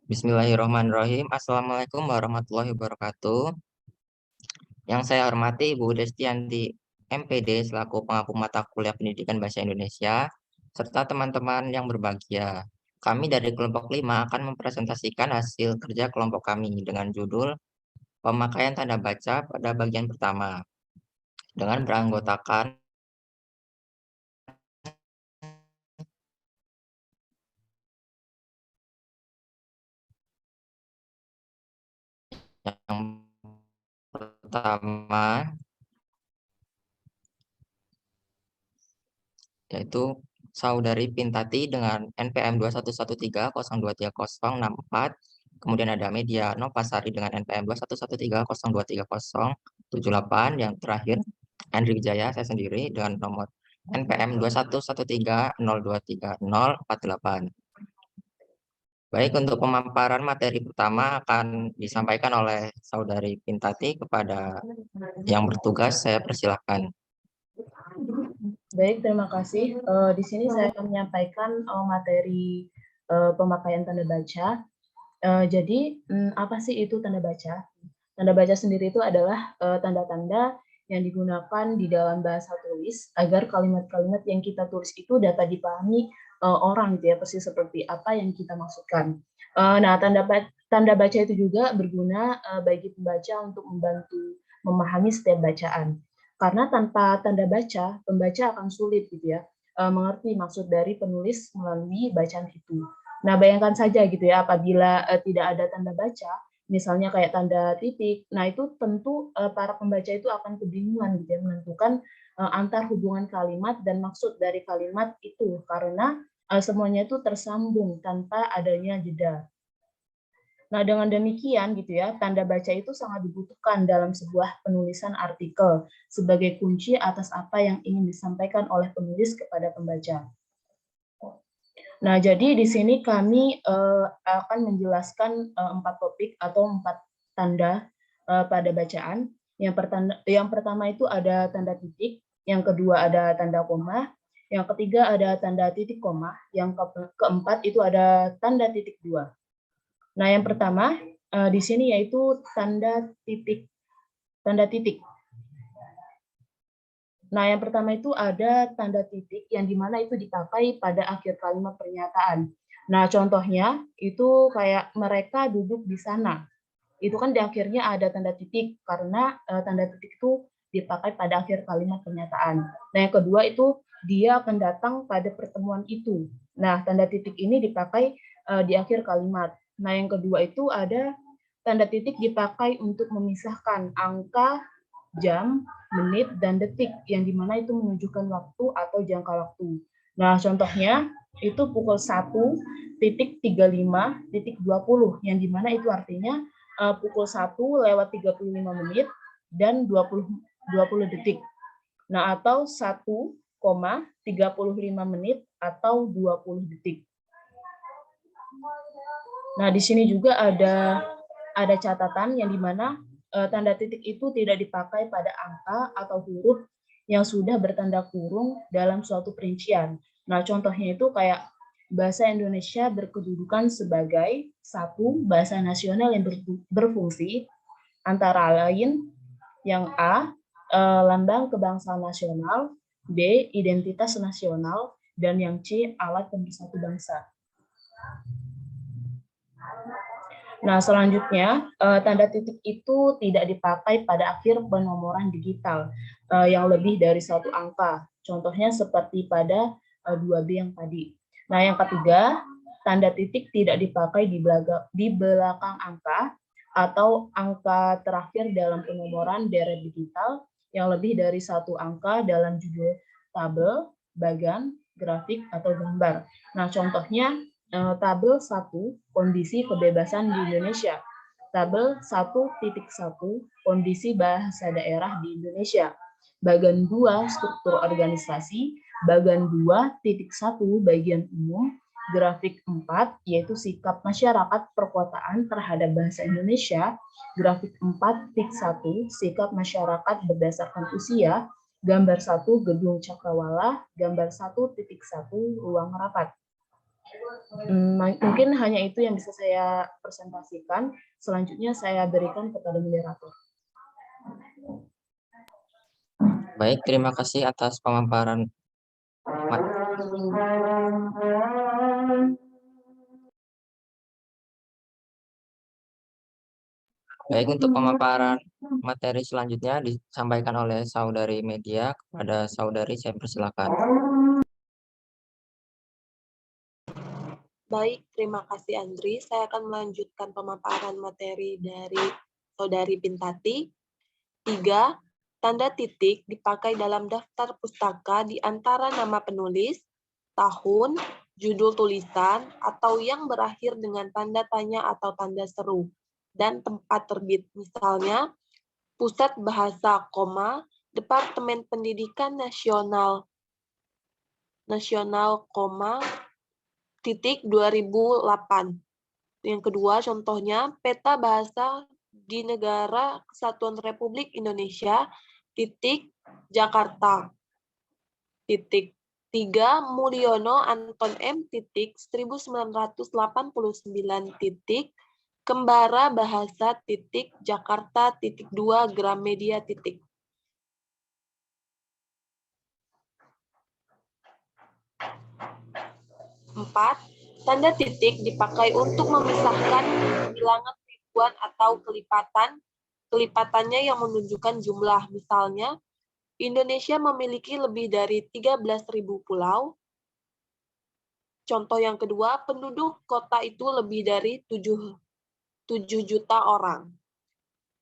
Bismillahirrahmanirrahim. Assalamualaikum warahmatullahi wabarakatuh. Yang saya hormati Ibu Destianti MPD selaku pengampu mata kuliah Pendidikan Bahasa Indonesia, serta teman-teman yang berbahagia. Kami dari kelompok 5 akan mempresentasikan hasil kerja kelompok kami dengan judul Pemakaian Tanda Baca pada bagian pertama, dengan beranggotakan yang pertama, yaitu Saudari Pintati dengan NPM 2113023064, kemudian ada Media Novasari dengan NPM 2113023078, yang terakhir Andri Wijaya, saya sendiri dengan nomor NPM 2113023048. Baik, untuk pemaparan materi pertama akan disampaikan oleh Saudari Pintati. Kepada yang bertugas, saya persilahkan. Baik, terima kasih. Di sini saya akan menyampaikan materi pemakaian tanda baca. Jadi, apa sih itu tanda baca? Tanda baca sendiri itu adalah tanda-tanda yang digunakan di dalam bahasa tulis agar kalimat-kalimat yang kita tulis itu dapat dipahami orang gitu ya, persis seperti apa yang kita maksudkan. Nah, tanda baca itu juga berguna bagi pembaca untuk membantu memahami setiap bacaan. Karena tanpa tanda baca, pembaca akan sulit gitu ya mengerti maksud dari penulis melalui bacaan itu. Nah, bayangkan saja gitu ya, apabila tidak ada tanda baca, misalnya kayak tanda titik, nah itu tentu para pembaca itu akan kebingungan gitu ya, menentukan antar hubungan kalimat dan maksud dari kalimat itu, karena semuanya itu tersambung tanpa adanya jeda. Nah, dengan demikian gitu ya, tanda baca itu sangat dibutuhkan dalam sebuah penulisan artikel sebagai kunci atas apa yang ingin disampaikan oleh penulis kepada pembaca. Nah, jadi di sini kami akan menjelaskan 4 topik atau 4 tanda pada bacaan. Yang pertama itu ada tanda titik, yang kedua ada tanda koma, yang ketiga ada tanda titik koma, yang keempat itu ada tanda titik dua. Nah, yang pertama di sini yaitu tanda titik. Nah, yang pertama itu ada tanda titik yang dimana itu dipakai pada akhir kalimat pernyataan. Nah, contohnya itu kayak mereka duduk di sana. Itu kan di akhirnya ada tanda titik karena tanda titik itu dipakai pada akhir kalimat pernyataan. Nah, yang kedua itu dia akan datang pada pertemuan itu. Nah, tanda titik ini dipakai di akhir kalimat. Nah, yang kedua itu ada tanda titik dipakai untuk memisahkan angka, jam, menit, dan detik yang dimana itu menunjukkan waktu atau jangka waktu. Nah, contohnya itu pukul 1.35.20 yang dimana itu artinya pukul 1:35 dan 20 detik. Nah, atau 1,35 menit atau 20 detik. Nah, di sini juga ada catatan yang dimana tanda titik itu tidak dipakai pada angka atau huruf yang sudah bertanda kurung dalam suatu perincian. Nah, contohnya itu kayak bahasa Indonesia berkedudukan sebagai satu bahasa nasional yang berfungsi, antara lain yang A, lambang kebangsaan nasional, B, identitas nasional, dan yang C, alat pemersatu bangsa. Nah, selanjutnya, tanda titik itu tidak dipakai pada akhir penomoran digital yang lebih dari satu angka. Contohnya seperti pada 2B yang tadi. Nah, yang ketiga, tanda titik tidak dipakai di belakang angka atau angka terakhir dalam penomoran deret digital yang lebih dari satu angka dalam judul tabel, bagan, grafik, atau gambar. Nah, contohnya tabel 1 kondisi kebebasan di Indonesia, tabel 1.1 kondisi bahasa daerah di Indonesia, bagian 2 struktur organisasi, bagian 2.1 bagian umum, grafik 4 yaitu sikap masyarakat perkotaan terhadap bahasa Indonesia, grafik 4.1 sikap masyarakat berdasarkan usia, gambar 1 gedung Cakrawala, gambar 1.1 ruang rapat. Mungkin hanya itu yang bisa saya presentasikan. Selanjutnya saya berikan kepada moderator. Baik, terima kasih atas pemaparan. Baik, untuk pemaparan materi selanjutnya disampaikan oleh saudari media kepada saudari, saya persilakan. Baik, terima kasih Andri. Saya akan melanjutkan pemaparan materi dari Saudari Bintati. 3. Tanda titik dipakai dalam daftar pustaka di antara nama penulis, tahun, judul tulisan, atau yang berakhir dengan tanda tanya atau tanda seru, dan tempat terbit. Misalnya, Pusat Bahasa, Departemen Pendidikan Nasional, titik 2008. Yang kedua, contohnya, peta bahasa di Negara Kesatuan Republik Indonesia, titik Jakarta, titik 3, Mulyono Anton M, titik 1989, titik Kembara Bahasa, titik Jakarta, titik 2, Gramedia, titik. Empat, tanda titik dipakai untuk memisahkan bilangan ribuan atau kelipatan, kelipatannya yang menunjukkan jumlah. Misalnya, Indonesia memiliki lebih dari 13.000 pulau. Contoh yang kedua, penduduk kota itu lebih dari 7 juta orang.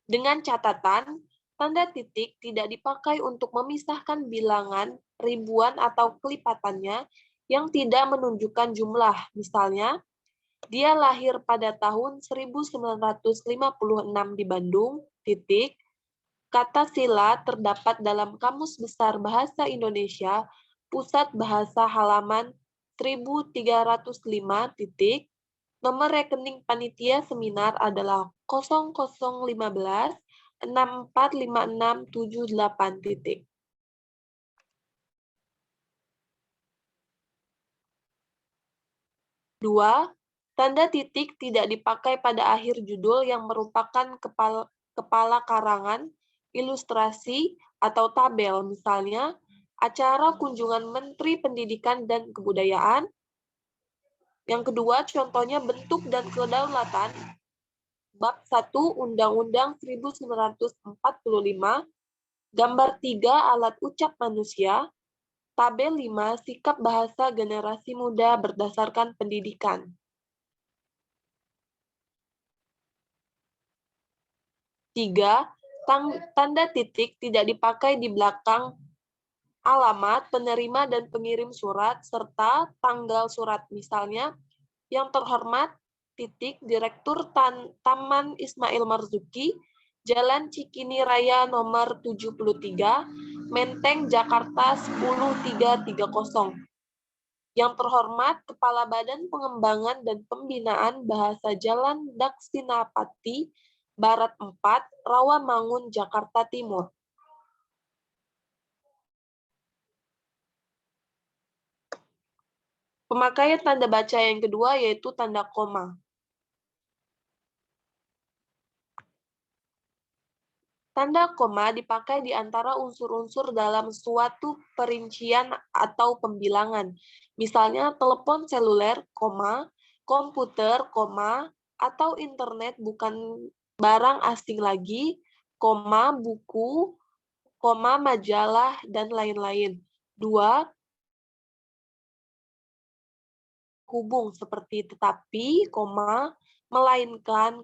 Dengan catatan, tanda titik tidak dipakai untuk memisahkan bilangan ribuan atau kelipatannya yang tidak menunjukkan jumlah. Misalnya, dia lahir pada tahun 1956 di Bandung, titik. Kata sila terdapat dalam Kamus Besar Bahasa Indonesia, Pusat Bahasa halaman 1305, titik. Nomor rekening panitia seminar adalah 0015 645678, titik. Dua, tanda titik tidak dipakai pada akhir judul yang merupakan kepala karangan, ilustrasi, atau tabel. Misalnya, acara kunjungan Menteri Pendidikan dan Kebudayaan. Yang kedua, contohnya bentuk dan kedaulatan. Bab 1 Undang-Undang 1945, gambar 3 alat ucap manusia, tabel 5 sikap bahasa generasi muda berdasarkan pendidikan. 3. Tanda titik tidak dipakai di belakang alamat penerima dan pengirim surat serta tanggal surat. Misalnya, yang terhormat, titik, Direktur Taman Ismail Marzuki, Jalan Cikini Raya nomor 73, Menteng, Jakarta 10330. Yang terhormat, Kepala Badan Pengembangan dan Pembinaan Bahasa Jalan Daksinapati, Barat 4, Rawamangun, Jakarta Timur. Pemakaian tanda baca yang kedua yaitu tanda koma. Tanda koma dipakai di antara unsur-unsur dalam suatu perincian atau pembilangan. Misalnya telepon seluler, komputer, atau internet bukan barang asing lagi, buku, majalah, dan lain-lain. 2. Hubung seperti tetapi, melainkan,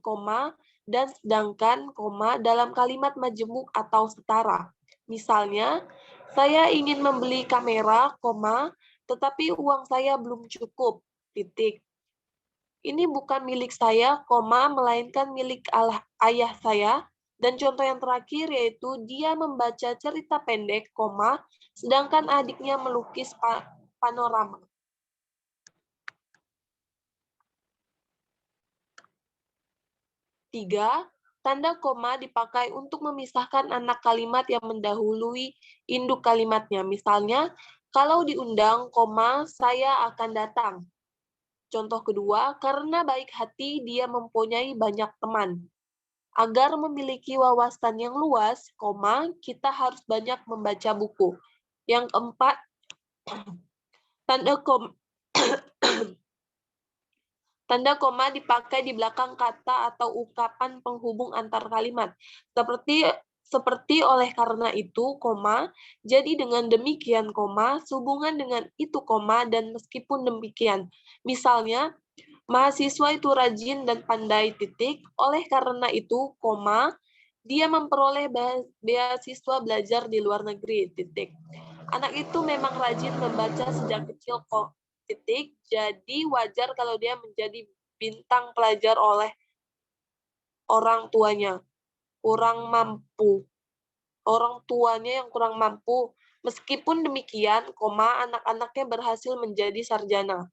dan sedangkan, dalam kalimat majemuk atau setara. Misalnya, saya ingin membeli kamera, tetapi uang saya belum cukup, titik. Ini bukan milik saya, melainkan milik ayah saya. Dan contoh yang terakhir yaitu dia membaca cerita pendek, sedangkan adiknya melukis panorama. 3. Tanda koma dipakai untuk memisahkan anak kalimat yang mendahului induk kalimatnya. Misalnya, kalau diundang, saya akan datang. Contoh kedua, karena baik hati dia mempunyai banyak teman. Agar memiliki wawasan yang luas, kita harus banyak membaca buku. Yang keempat, tanda koma dipakai di belakang kata atau ungkapan penghubung antar kalimat. Seperti oleh karena itu, jadi dengan demikian, sehubungan dengan itu, dan meskipun demikian. Misalnya, mahasiswa itu rajin dan pandai, oleh karena itu, dia memperoleh beasiswa belajar di luar negeri, Anak itu memang rajin membaca sejak kecil, jadi wajar kalau dia menjadi bintang pelajar oleh orang tuanya. Orang tuanya yang kurang mampu. Meskipun demikian, anak-anaknya berhasil menjadi sarjana.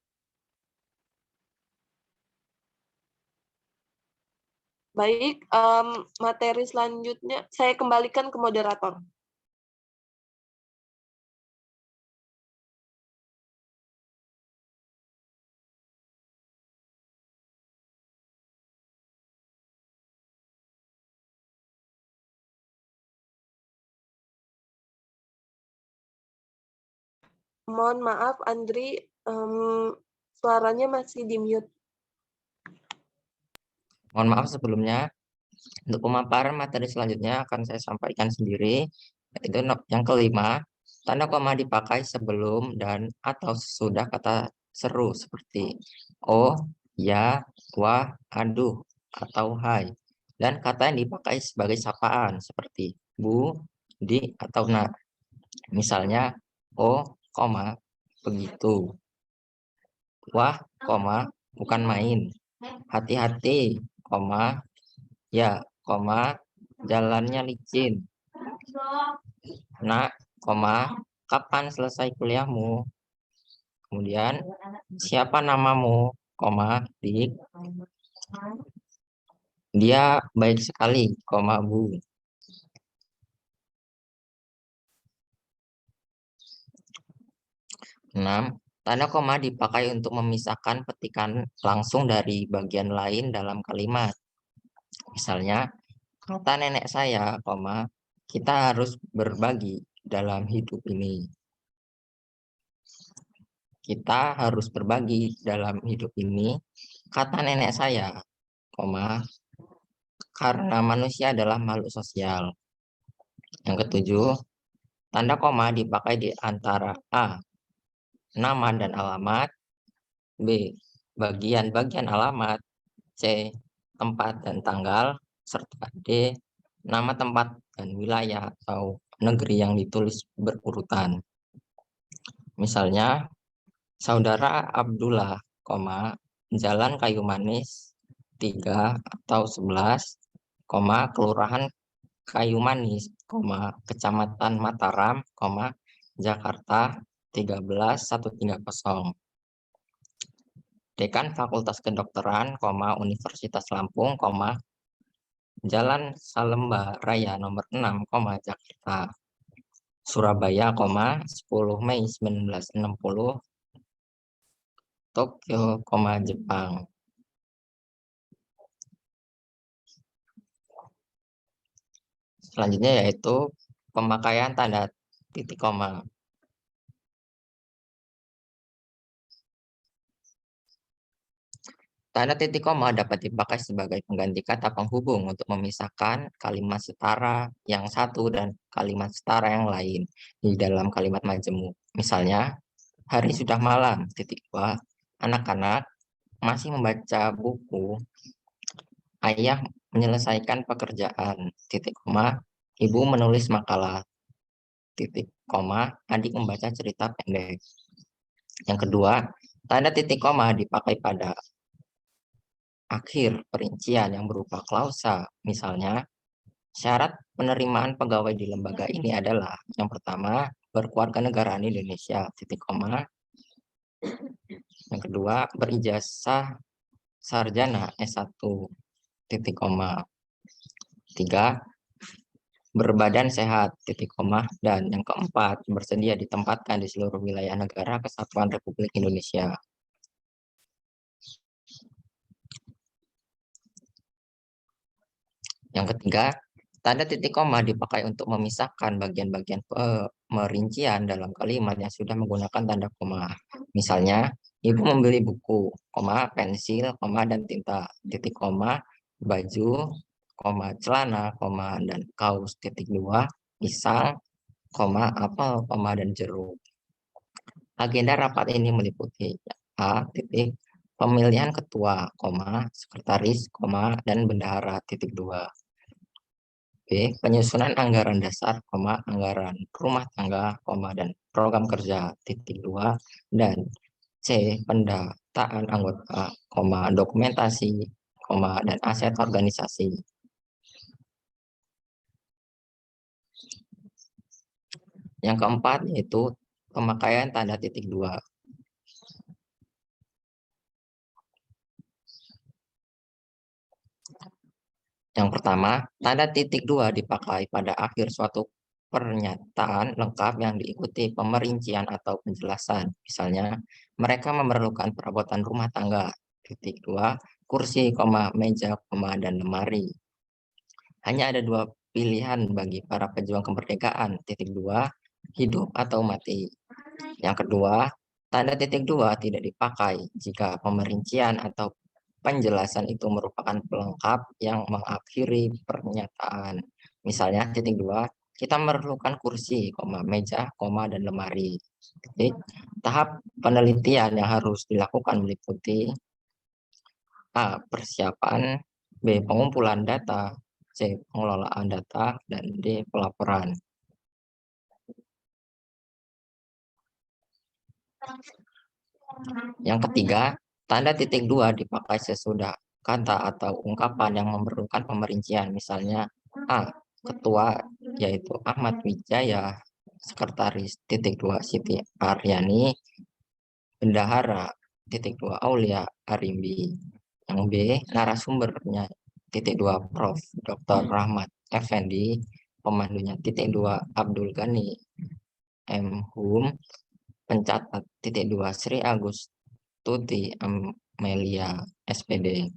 Baik, materi selanjutnya saya kembalikan ke moderator. Mohon maaf, Andri, suaranya masih di-mute. Mohon maaf sebelumnya. Untuk pemaparan materi selanjutnya akan saya sampaikan sendiri. Itu yang kelima, tanda koma dipakai sebelum dan atau sesudah kata seru seperti oh, ya, wah, aduh, atau hai. Dan kata yang dipakai sebagai sapaan seperti bu, di, atau nak. Misalnya, oh, koma, begitu. Wah, koma, bukan main. Hati-hati, koma, ya, koma, jalannya licin. Nak, koma, kapan selesai kuliahmu? Kemudian, siapa namamu? Koma, dik. Dia baik sekali, koma, bu. Enam, tanda koma dipakai untuk memisahkan petikan langsung dari bagian lain dalam kalimat. Misalnya, kata nenek saya, koma, kita harus berbagi dalam hidup ini. Kita harus berbagi dalam hidup ini, kata nenek saya, koma, karena manusia adalah makhluk sosial. Yang ketujuh, tanda koma dipakai di antara A, nama dan alamat, B, bagian-bagian alamat, C, tempat dan tanggal, serta D, nama tempat dan wilayah atau negeri yang ditulis berurutan. Misalnya, saudara Abdullah, Jalan Kayu Manis 3 atau 11, Kelurahan Kayu Manis, Kecamatan Mataram, Jakarta 13130. Dekan Fakultas Kedokteran, Universitas Lampung, Jalan Salemba Raya nomor 6, Jakarta. Surabaya, 10 Mei 1960. Tokyo, Jepang. Selanjutnya yaitu pemakaian tanda titik koma. Tanda titik koma dapat dipakai sebagai pengganti kata penghubung untuk memisahkan kalimat setara yang satu dan kalimat setara yang lain di dalam kalimat majemuk. Misalnya, hari sudah malam, titik dua, anak-anak masih membaca buku, ayah menyelesaikan pekerjaan, titik koma, ibu menulis makalah, titik koma, adik membaca cerita pendek. Yang kedua, tanda titik koma dipakai pada akhir perincian yang berupa klausa. Misalnya, syarat penerimaan pegawai di lembaga ini adalah yang pertama, berkewarganegaraan Indonesia, titik koma. Yang kedua, berijazah sarjana S1, titik koma. 3, berbadan sehat, titik koma. Dan yang keempat, bersedia ditempatkan di seluruh wilayah negara kesatuan Republik Indonesia. Yang ketiga, tanda titik koma dipakai untuk memisahkan bagian-bagian pemerincian dalam kalimat yang sudah menggunakan tanda koma. Misalnya, ibu membeli buku, koma, pensil, koma, dan tinta, titik koma, baju, koma, celana, koma, dan kaos, titik dua, pisang, koma, apel, koma, dan jeruk. Agenda rapat ini meliputi A, titik, pemilihan ketua, koma, sekretaris, koma, dan bendahara, titik dua. B, penyusunan anggaran dasar, koma, anggaran rumah tangga, koma, dan program kerja, titik dua. Dan C, pendataan anggota, koma, dokumentasi, koma, dan aset organisasi. Yang keempat yaitu pemakaian tanda titik dua. Yang pertama, tanda titik dua dipakai pada akhir suatu pernyataan lengkap yang diikuti pemerincian atau penjelasan. Misalnya, mereka memerlukan perabotan rumah tangga, titik dua, kursi, koma, meja, koma, dan lemari. Hanya ada dua pilihan bagi para pejuang kemerdekaan, titik dua, hidup atau mati. Yang kedua, tanda titik dua tidak dipakai jika pemerincian atau penjelasan itu merupakan pelengkap yang mengakhiri pernyataan. Misalnya titik dua, kita memerlukan kursi, koma, meja, koma, dan lemari. Titik. Tahap penelitian yang harus dilakukan meliputi A, persiapan, B, pengumpulan data, C, pengelolaan data, dan D, pelaporan. Yang ketiga, tanda titik dua dipakai sesudah kata atau ungkapan yang memerlukan pemerincian. Misalnya, A, ketua, yaitu Ahmad Wijaya, sekretaris, titik dua, Siti Aryani, bendahara, titik dua, Aulia Arimbi. Yang B, narasumbernya, titik dua, Prof. Dr. Rahmat Effendi, pemandunya, titik dua, Abdul Ghani M. Hum, pencatat, titik dua, Sri Agus Tuti Amelia SPD.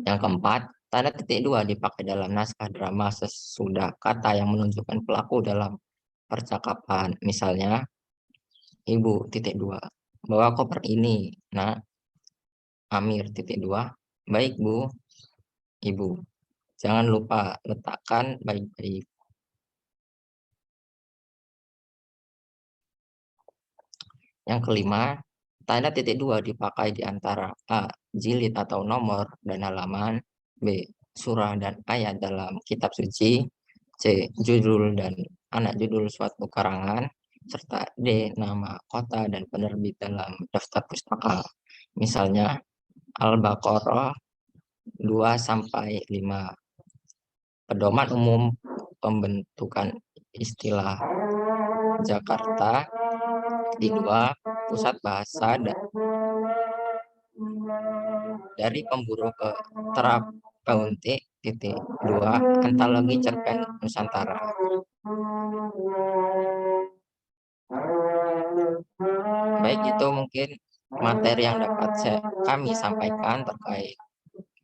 Yang keempat, tanda titik dua dipakai dalam naskah drama sesudah kata yang menunjukkan pelaku dalam percakapan. Misalnya, ibu titik dua, bawa koper ini, nah, Amir titik dua, baik bu, ibu, jangan lupa letakkan baik-baik. Yang kelima, tanda titik dua dipakai di antara A, jilid atau nomor dan halaman, B, surah dan ayat dalam kitab suci, C, judul dan anak judul suatu karangan, serta D, nama kota dan penerbit dalam daftar pustaka. Misalnya, Al-Baqarah 2-5, pedoman umum pembentukan istilah Jakarta, di 2, pusat bahasa dari pemburu ke terapeutik, titik 2, antologi cerpen Nusantara. Baik, itu mungkin materi yang dapat kami sampaikan terkait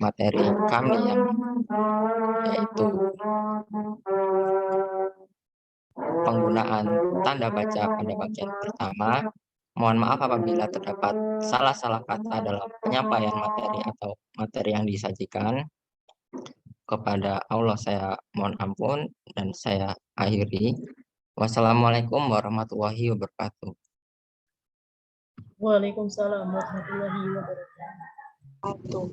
materi kami yang yaitu penggunaan tanda baca pada bagian pertama. Mohon maaf apabila terdapat salah-salah kata dalam penyampaian materi atau materi yang disajikan. Kepada Allah saya mohon ampun dan saya akhiri. Wassalamualaikum warahmatullahi wabarakatuh. Waalaikumsalam warahmatullahi wabarakatuh.